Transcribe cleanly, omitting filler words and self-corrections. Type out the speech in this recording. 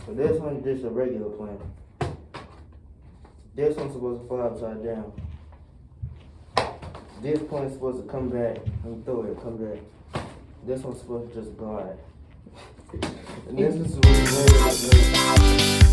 So this one just a regular plane. This one's supposed to fly upside down. This plane's supposed to come back and throw it, come back. This one's supposed to just glide. And this is supposed to roll.